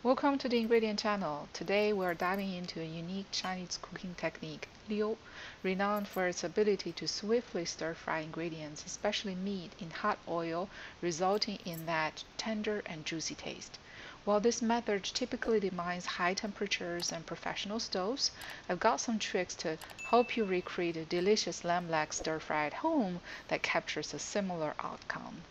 Welcome to the Ingredient Channel. Today we are diving into a unique Chinese cooking technique, liu, renowned for its ability to swiftly stir-fry ingredients, especially meat, in hot oil, resulting in that tender and juicy taste. While this method typically demands high temperatures and professional stoves, I've got some tricks to help you recreate a delicious lamb leg stir-fry at home that captures a similar outcome.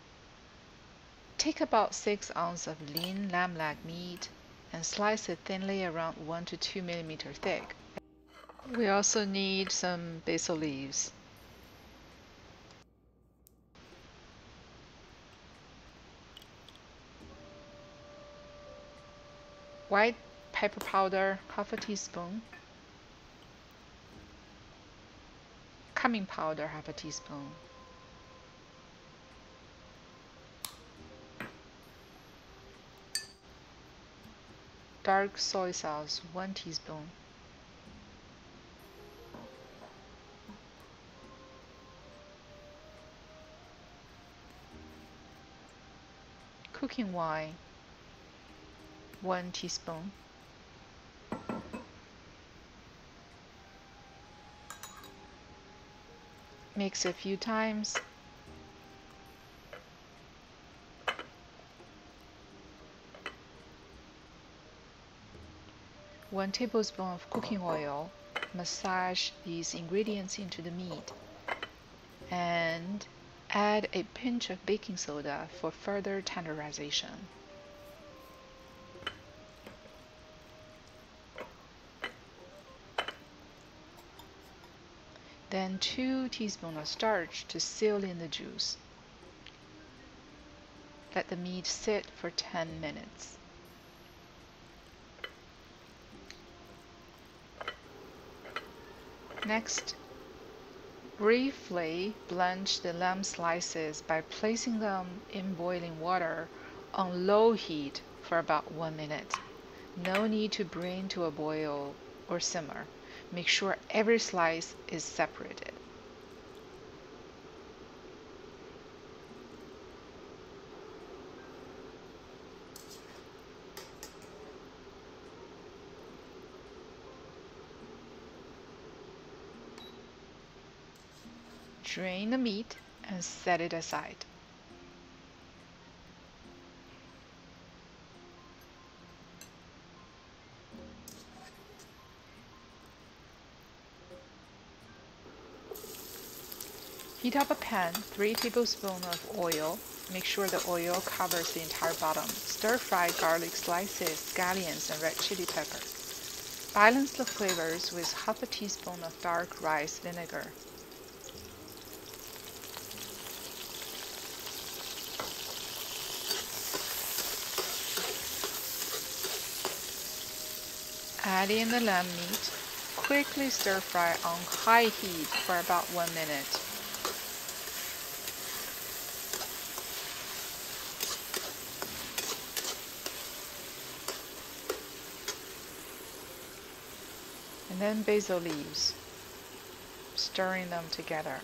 Take about 6 ounces of lean lamb leg meat and slice it thinly around 1 to 2 millimeter thick. We also need some basil leaves. White pepper powder, half a teaspoon. Cumin powder, half a teaspoon. Dark soy sauce, 1 teaspoon. Cooking wine, 1 teaspoon. Mix a few times. One tablespoon of cooking oil. Massage these ingredients into the meat and add a pinch of baking soda for further tenderization. Then 2 teaspoons of starch to seal in the juice. Let the meat sit for 10 minutes. Next, briefly blanch the lamb slices by placing them in boiling water on low heat for about 1 minute. No need to bring to a boil or simmer. Make sure every slice is separated. Drain the meat and set it aside. Heat up a pan, 3 tablespoons of oil. Make sure the oil covers the entire bottom. Stir-fry garlic slices, scallions, and red chili pepper. Balance the flavors with half a teaspoon of dark rice vinegar. Add in the lamb meat. Quickly stir-fry on high heat for about 1 minute. And then basil leaves, stirring them together.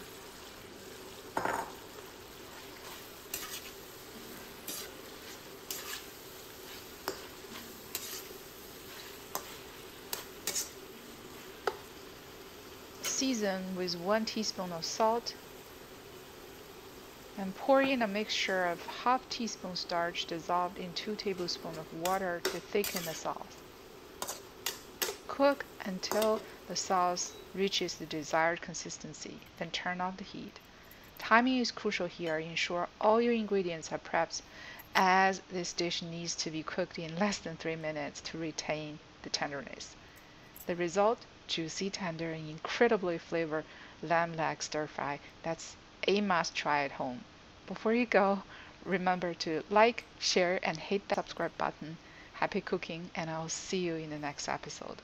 Season with 1 teaspoon of salt and pour in a mixture of half teaspoon starch dissolved in 2 tablespoons of water to thicken the sauce. Cook until the sauce reaches the desired consistency, then turn off the heat. Timing is crucial here. Ensure all your ingredients are prepped, as this dish needs to be cooked in less than 3 minutes to retain the tenderness. The result? Juicy, tender, and incredibly flavored lamb leg stir-fry. That's a must-try at home. Before you go, remember to like, share, and hit that subscribe button. Happy cooking, and I'll see you in the next episode.